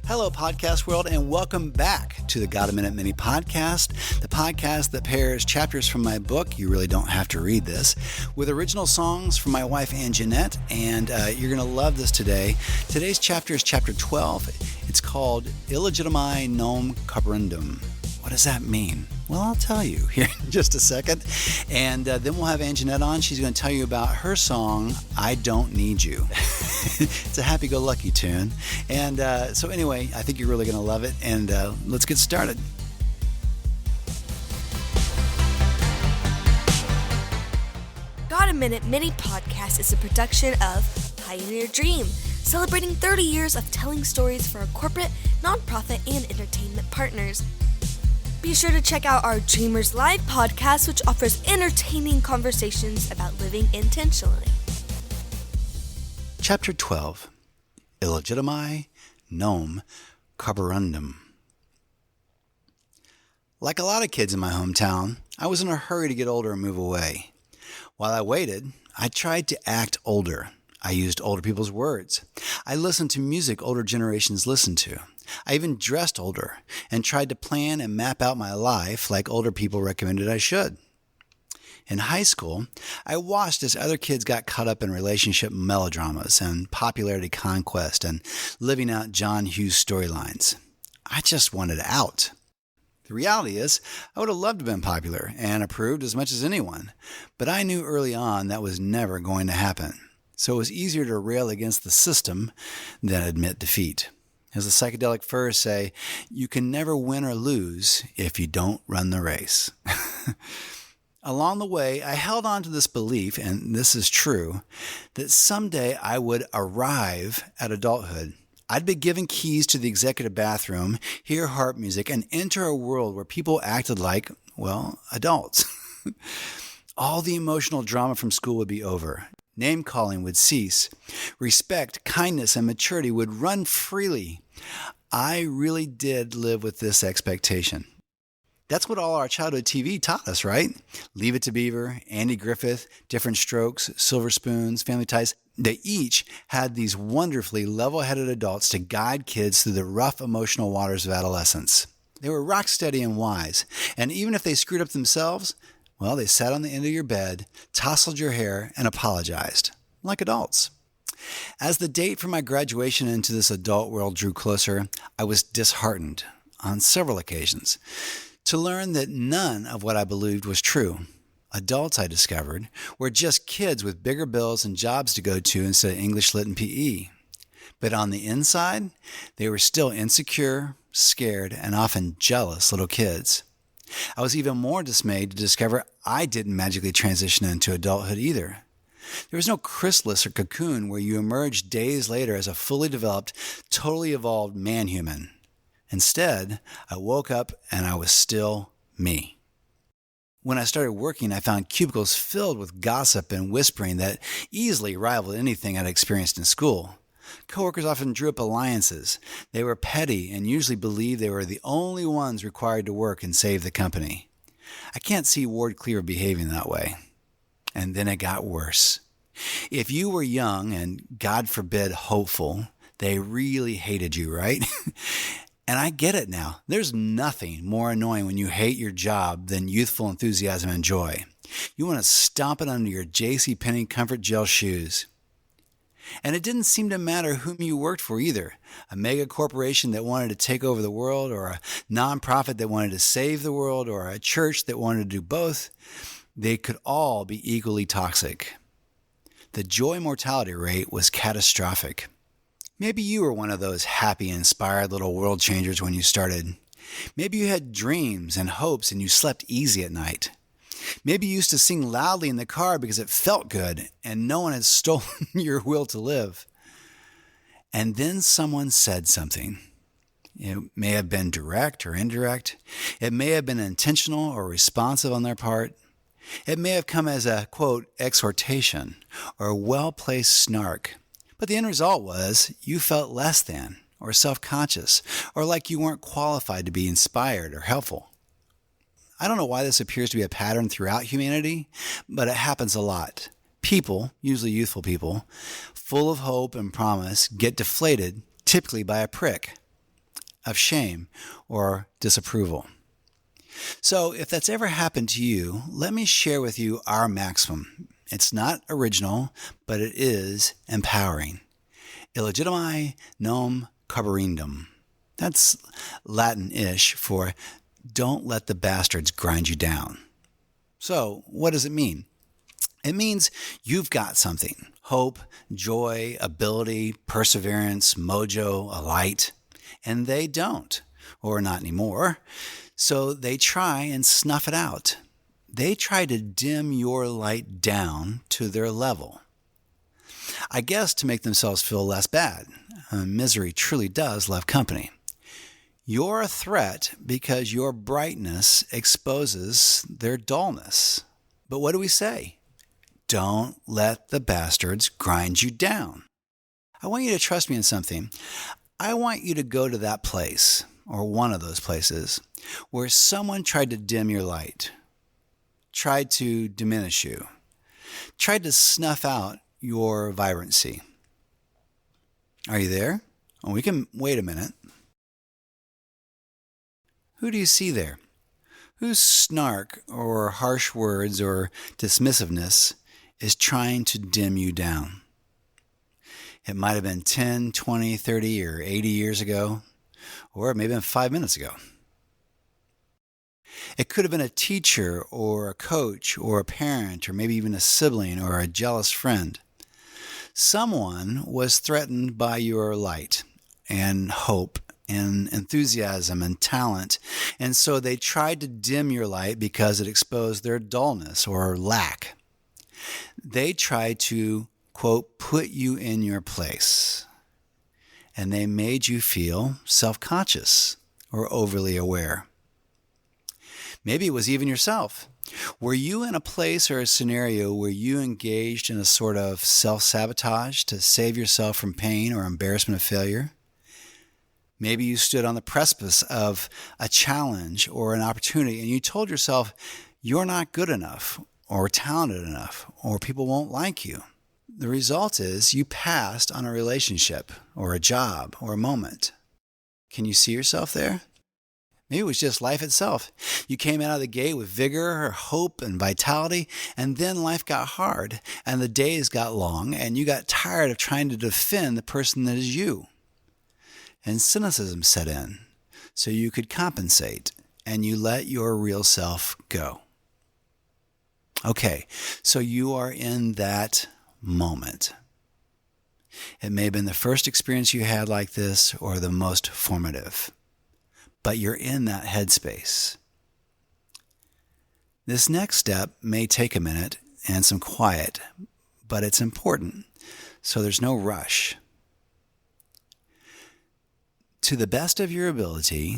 Hello, podcast world, and welcome back to the Got a Minute Mini podcast, the podcast that pairs chapters from my book, You Really Don't Have to Read This, with original songs from my wife, Ann Jeanette, and you're going to love this today. Today's chapter is chapter 12. It's called Illegitimi non Carborundum. What does that mean? Well, I'll tell you here in just a second. And then we'll have Ann Jeanette on. She's going to tell you about her song, I Don't Need You. It's a happy-go-lucky tune. And so anyway, I think you're really going to love it. And let's get started. Got a Minute Mini Podcast is a production of Pioneer Dream, celebrating 30 years of telling stories for our corporate, nonprofit, and entertainment partners. Be sure to check out our Dreamers Live podcast, which offers entertaining conversations about living intentionally. Chapter 12, Illegitimi non Carborundum. Like a lot of kids in my hometown, I was in a hurry to get older and move away. While I waited, I tried to act older. I used older people's words. I listened to music older generations listened to. I even dressed older and tried to plan and map out my life like older people recommended I should. In high school, I watched as other kids got caught up in relationship melodramas and popularity conquest and living out John Hughes storylines. I just wanted out. The reality is, I would have loved to have been popular and approved as much as anyone, but I knew early on that was never going to happen. So it was easier to rail against the system than admit defeat. As the psychedelic furs say, you can never win or lose if you don't run the race. Along the way, I held on to this belief, and this is true, that someday I would arrive at adulthood. I'd be given keys to the executive bathroom, hear harp music, and enter a world where people acted like, well, adults. All the emotional drama from school would be over. Name-calling would cease. Respect, kindness, and maturity would run freely. I really did live with this expectation. That's what all our childhood TV taught us, right? Leave It to Beaver, Andy Griffith, Different Strokes, Silver Spoons, Family Ties. They each had these wonderfully level-headed adults to guide kids through the rough emotional waters of adolescence. They were rock steady and wise, and even if they screwed up themselves, well, they sat on the end of your bed, tousled your hair, and apologized, like adults. As the date for my graduation into this adult world drew closer, I was disheartened on several occasions to learn that none of what I believed was true. Adults, I discovered, were just kids with bigger bills and jobs to go to instead of English, Lit, and PE. But on the inside, they were still insecure, scared, and often jealous little kids. I was even more dismayed to discover I didn't magically transition into adulthood either. There was no chrysalis or cocoon where you emerged days later as a fully developed, totally evolved man-human. Instead, I woke up and I was still me. When I started working, I found cubicles filled with gossip and whispering that easily rivaled anything I'd experienced in school. Coworkers often drew up alliances. They were petty and usually believed they were the only ones required to work and save the company. I can't see Ward Cleaver behaving that way. And then it got worse. If you were young and, God forbid, hopeful, they really hated you, right? And I get it now. There's nothing more annoying when you hate your job than youthful enthusiasm and joy. You want to stomp it under your JCPenney Comfort Gel shoes. And it didn't seem to matter whom you worked for either. A mega corporation that wanted to take over the world, or a nonprofit that wanted to save the world, or a church that wanted to do both. They could all be equally toxic. The joy mortality rate was catastrophic. Maybe you were one of those happy, inspired little world changers when you started. Maybe you had dreams and hopes and you slept easy at night. Maybe you used to sing loudly in the car because it felt good and no one had stolen your will to live. And then someone said something. It may have been direct or indirect. It may have been intentional or responsive on their part. It may have come as a, quote, exhortation or a well-placed snark. But the end result was you felt less than or self-conscious or like you weren't qualified to be inspired or helpful. I don't know why this appears to be a pattern throughout humanity, but it happens a lot. People, usually youthful people, full of hope and promise, get deflated, typically by a prick. of shame or disapproval. So if that's ever happened to you, let me share with you our maximum. It's not original, but it is empowering. Illegitimi non carborundum. That's Latin-ish for don't let the bastards grind you down. So what does it mean? It means you've got something: hope, joy, ability, perseverance, mojo, a light. And they don't, or not anymore. So they try and snuff it out. They try to dim your light down to their level. I guess to make themselves feel less bad. Misery truly does love company. You're a threat because your brightness exposes their dullness. But what do we say? Don't let the bastards grind you down. I want you to trust me in something. I want you to go to that place, or one of those places, where someone tried to dim your light, tried to diminish you, tried to snuff out your vibrancy. Are you there? Oh, we can wait a minute. Who do you see there? Whose snark or harsh words or dismissiveness is trying to dim you down? It might have been 10, 20, 30, or 80 years ago, or maybe 5 minutes ago. It could have been a teacher or a coach or a parent or maybe even a sibling or a jealous friend. Someone was threatened by your light and hope and enthusiasm and talent, and so they tried to dim your light because it exposed their dullness or lack. They tried to, quote, put you in your place, and they made you feel self-conscious or overly aware. Maybe it was even yourself. Were you in a place or a scenario where you engaged in a sort of self-sabotage to save yourself from pain or embarrassment of failure? Maybe you stood on the precipice of a challenge or an opportunity and you told yourself you're not good enough or talented enough or people won't like you. The result is you passed on a relationship or a job or a moment. Can you see yourself there? Maybe it was just life itself. You came out of the gate with vigor, hope, and vitality, and then life got hard and the days got long and you got tired of trying to defend the person that is you. And cynicism set in, so you could compensate, and you let your real self go. Okay, so you are in that moment. It may have been the first experience you had like this or the most formative, but you're in that headspace. This next step may take a minute and some quiet, but it's important, so there's no rush. To the best of your ability,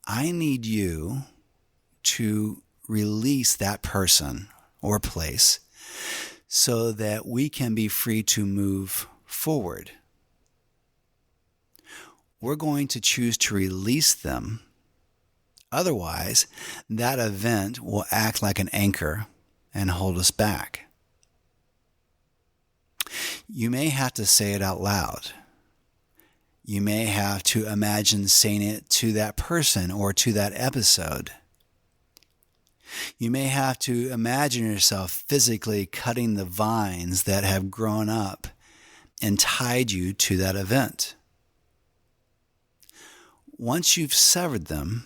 I need you to release that person or place so that we can be free to move forward. We're going to choose to release them. Otherwise, that event will act like an anchor and hold us back. You may have to say it out loud. You may have to imagine saying it to that person or to that episode. You may have to imagine yourself physically cutting the vines that have grown up and tied you to that event. Once you've severed them,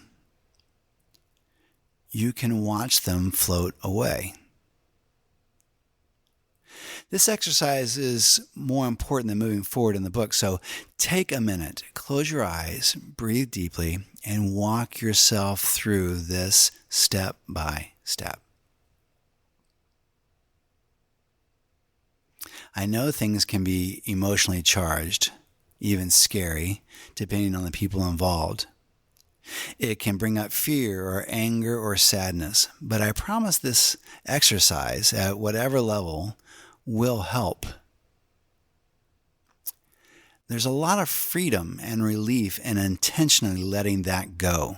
you can watch them float away. This exercise is more important than moving forward in the book, so take a minute, close your eyes, breathe deeply, and walk yourself through this step by step. I know things can be emotionally charged, even scary, depending on the people involved. It can bring up fear or anger or sadness, but I promise this exercise, at whatever level, will help. There's a lot of freedom and relief in intentionally letting that go.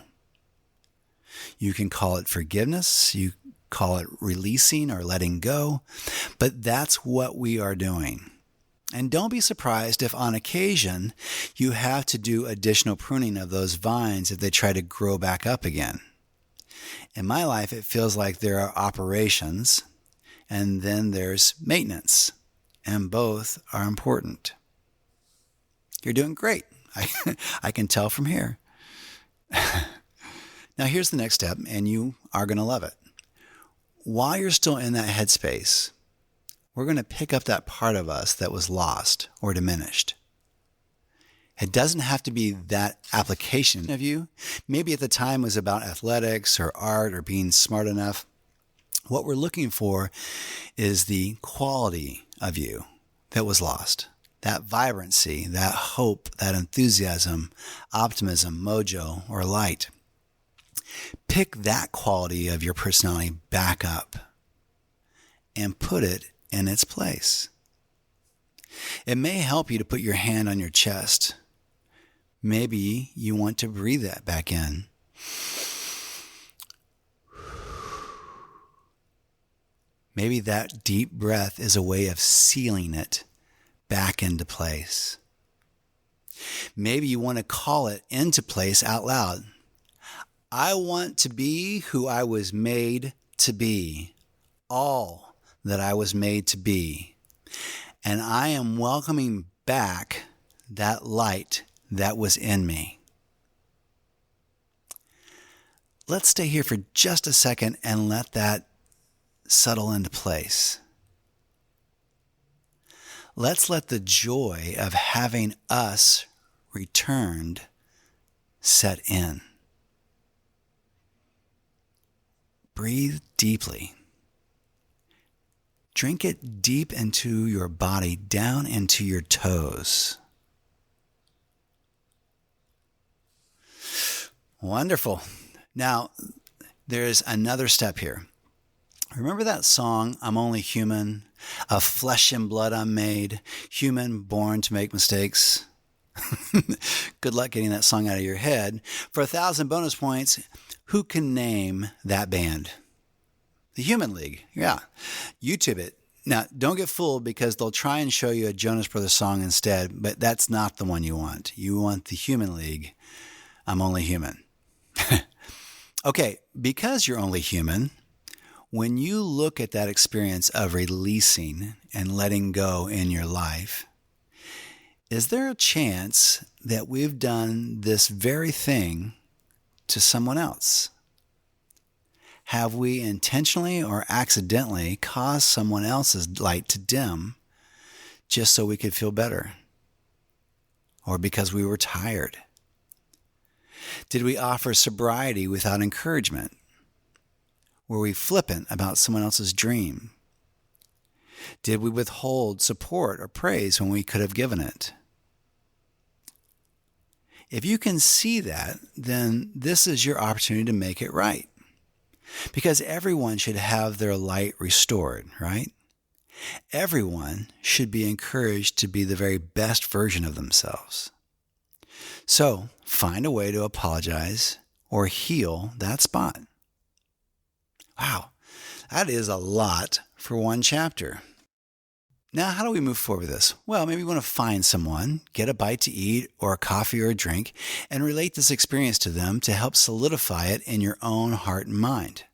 You can call it forgiveness, you call it releasing or letting go, but that's what we are doing. And don't be surprised if on occasion you have to do additional pruning of those vines if they try to grow back up again. In my life, it feels like there are operations and then there's maintenance, and both are important. You're doing great. I can tell from here. Now here's the next step, and you are going to love it. While you're still in that headspace, we're going to pick up that part of us that was lost or diminished. It doesn't have to be that application of you. Maybe at the time it was about athletics or art or being smart enough. What we're looking for is the quality of you that was lost. That vibrancy, that hope, that enthusiasm, optimism, mojo, or light. Pick that quality of your personality back up and put it in its place. It may help you to put your hand on your chest. Maybe you want to breathe that back in. Maybe that deep breath is a way of sealing it back into place. Maybe you want to call it into place out loud. I want to be who I was made to be, all that I was made to be. And I am welcoming back that light that was in me. Let's stay here for just a second and let that settle into place. Let's let the joy of having us returned set in. Breathe deeply. Drink it deep into your body, down into your toes. Wonderful. Now, there's another step here. Remember that song, I'm Only Human? Of flesh and blood I'm made, human born to make mistakes. Good luck getting that song out of your head. For 1,000 bonus points, who can name that band? The Human League. Yeah. YouTube it. Now, don't get fooled because they'll try and show you a Jonas Brothers song instead, but that's not the one you want. You want the Human League. I'm Only Human. Okay, because you're only human, when you look at that experience of releasing and letting go in your life, is there a chance that we've done this very thing to someone else? Have we intentionally or accidentally caused someone else's light to dim just so we could feel better? Or because we were tired? Did we offer sobriety without encouragement? Were we flippant about someone else's dream? Did we withhold support or praise when we could have given it? If you can see that, then this is your opportunity to make it right. Because everyone should have their light restored, right? Everyone should be encouraged to be the very best version of themselves. So, find a way to apologize or heal that spot. Wow, that is a lot for one chapter. Now, how do we move forward with this? Well, maybe you want to find someone, get a bite to eat or a coffee or a drink, and relate this experience to them to help solidify it in your own heart and mind.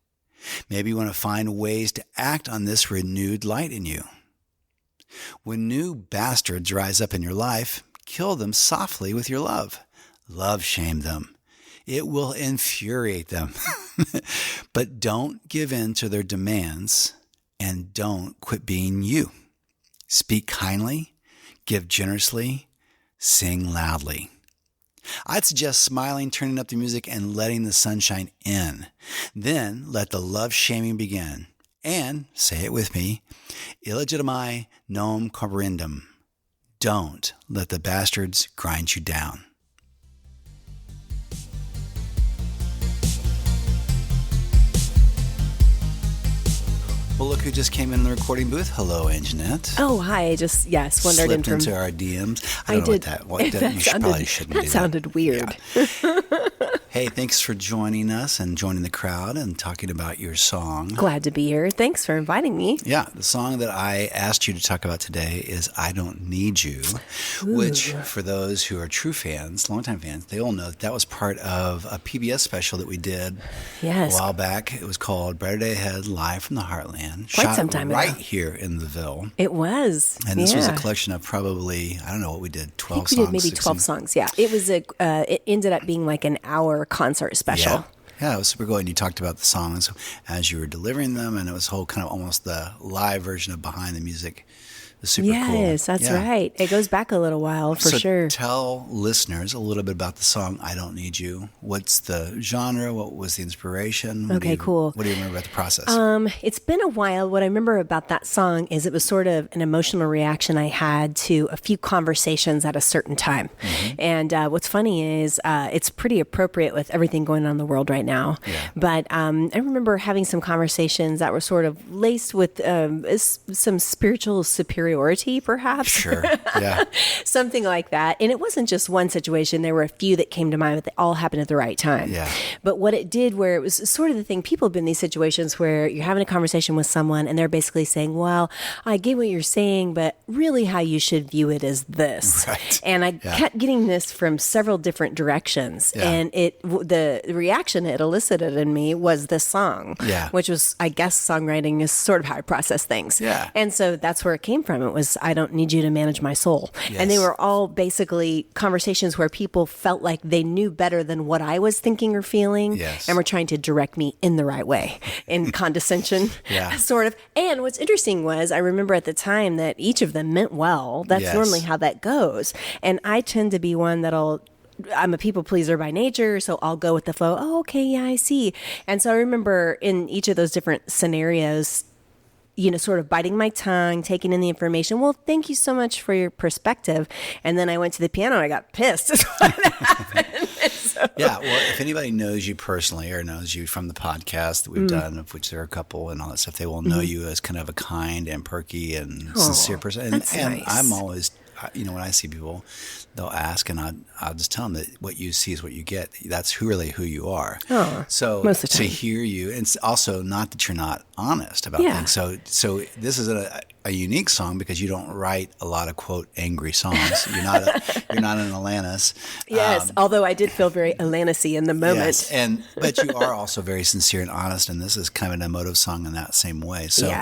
Maybe you want to find ways to act on this renewed light in you. When new bastards rise up in your life, kill them softly with your love. Love shame them. It will infuriate them. But don't give in to their demands and don't quit being you. Speak kindly, give generously, sing loudly. I'd suggest smiling, turning up the music, and letting the sunshine in. Then let the love shaming begin. And, say it with me, Illegitimi non Carborundum. Don't let the bastards grind you down. Well, look who just came in the recording booth. Hello, Anjanette. Oh, hi. I just, wandered Slipped into our DMs. I don't know what that that you probably shouldn't do that. That sounded weird. Yeah. Hey, thanks for joining us and joining the crowd and talking about your song. Glad to be here. Thanks for inviting me. Yeah, the song that I asked you to talk about today is I Don't Need You, which for those who are true fans, longtime fans, they all know that was part of a PBS special that we did a while back. It was called Brighter Day Ahead, Live from the Heartland. Quite shot some time right ago. Here in the Ville. It was. And this was a collection of probably, I don't know what we did, 12 I think we songs? did maybe 12 songs, yeah. It was it ended up being like an hour concert special. Yeah, it was super cool. And you talked about the songs as you were delivering them, and it was whole kind of almost the live version of behind the music. It was super cool. Yes, that's right. It goes back a little while for sure. Tell listeners a little bit about the song I Don't Need You. What's the genre? What was the inspiration? Cool. What do you remember about the process? It's been a while. What I remember about that song is it was sort of an emotional reaction I had to a few conversations at a certain time. Mm-hmm. And what's funny is it's pretty appropriate with everything going on in the world right now. Yeah. But I remember having some conversations that were sort of laced with some spiritual superiority, perhaps. Sure. Yeah. Something like that. And it wasn't just one situation. There were a few that came to mind, but they all happened at the right time. Yeah. But what it did, where it was sort of the thing, people have been in these situations where you're having a conversation with someone and they're basically saying, well, I get what you're saying, but really how you should view it is this. Right. And I kept getting this from several different directions. Yeah. And the reaction it elicited in me was this song, which was, I guess, songwriting is sort of how I process things. Yeah. And so that's where it came from. It was, I don't need you to manage my soul. Yes. And they were all basically conversations where people felt like they knew better than what I was thinking or feeling. Yes. And were trying to direct me in the right way, in condescension, sort of. And what's interesting was I remember at the time that each of them meant well. That's normally how that goes. And I tend to be one I'm a people pleaser by nature, so I'll go with the flow. Oh, okay, yeah, I see. And so I remember in each of those different scenarios, sort of biting my tongue, taking in the information. Well, thank you so much for your perspective. And then I went to the piano and I got pissed. Is what happened. Yeah. Well, if anybody knows you personally or knows you from the podcast that we've done, of which there are a couple and all that stuff, they will know you as kind of a kind and perky and sincere person. And, that's nice. I'm always, when I see people, they'll ask, and I'll just tell them that what you see is what you get. That's really who you are. Oh, so most of the to time. hear you, and it's also not that you're not honest about things. So this is a unique song because you don't write a lot of quote angry songs. You're not an Alanis. Yes, although I did feel very Alanis-y in the moment. Yes, but you are also very sincere and honest, and this is kind of an emotive song in that same way. So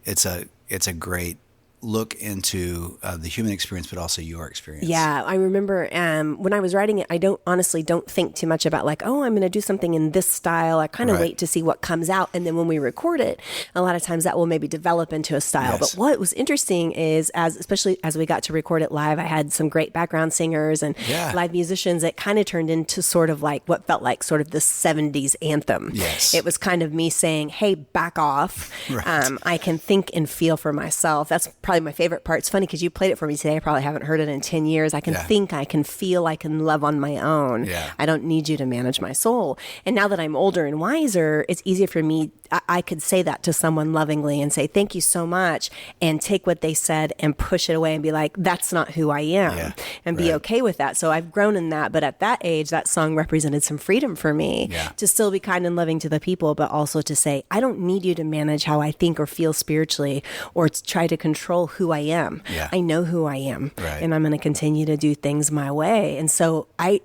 it's a great look into the human experience, but also your experience. Yeah, I remember when I was writing it, I honestly don't think too much about like, oh, I'm going to do something in this style. I kind of wait to see what comes out. And then when we record it, a lot of times that will maybe develop into a style. Yes. But what was interesting is, especially as we got to record it live, I had some great background singers and live musicians that kind of turned into sort of like what felt like sort of the 70s anthem. Yes. It was kind of me saying, hey, back off. Right. I can think and feel for myself. That's probably my favorite part. It's funny because you played it for me today. I probably haven't heard it in 10 years. I can think, I can feel, I can love on my own. Yeah. I don't need you to manage my soul. And now that I'm older and wiser, it's easier for me. I could say that to someone lovingly and say, thank you so much, and take what they said and push it away and be like, that's not who I am, and be okay with that. So I've grown in that. But at that age, that song represented some freedom for me to still be kind and loving to the people, but also to say, I don't need you to manage how I think or feel spiritually or to try to control who I am. Yeah. I know who I am, right. and I'm going to continue to do things my way. And so I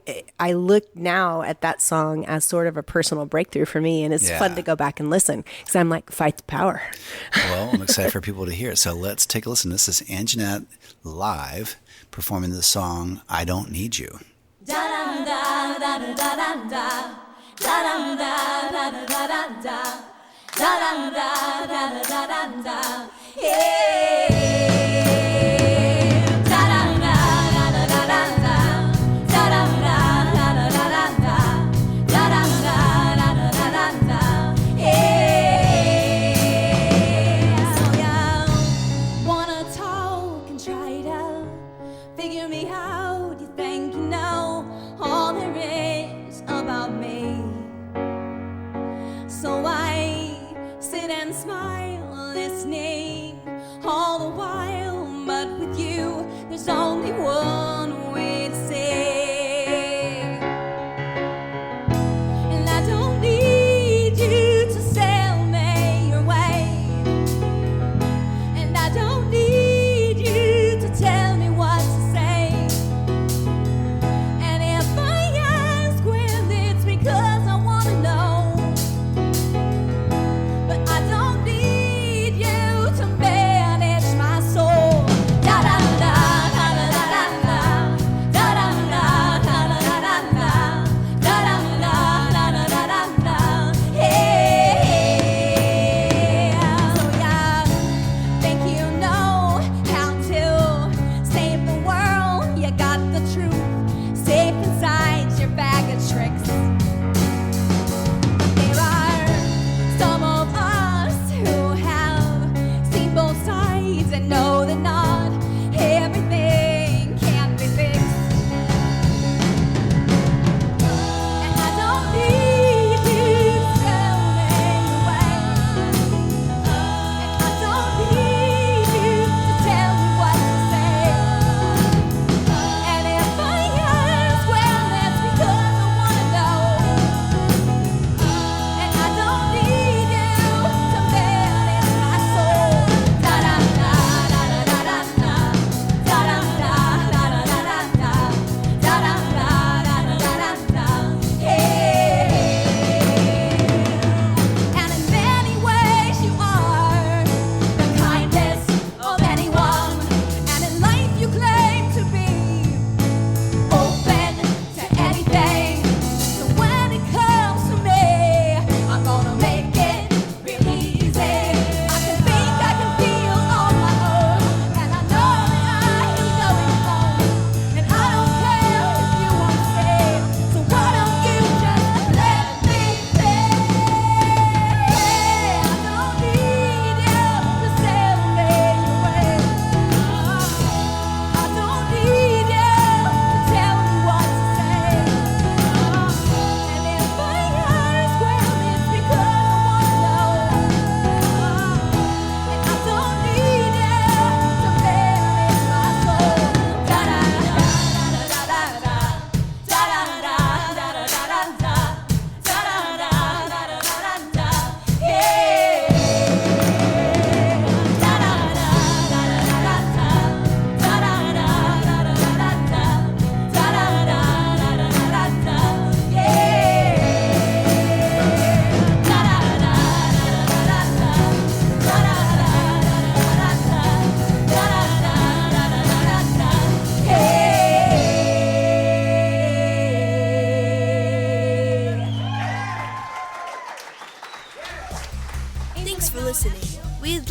look now at that song as sort of a personal breakthrough for me, and it's fun to go back and listen because I'm like, fight the power. Well, I'm excited for people to hear it. So let's take a listen. This is Anjanette live performing the song I Don't Need You. Figure me out, you think you know all there is about me. So I sit and smile, listening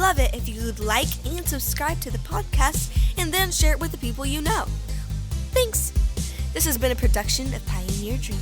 love it if you'd like and subscribe to the podcast and then share it with the people you know. Thanks! This has been a production of Pioneer Dream.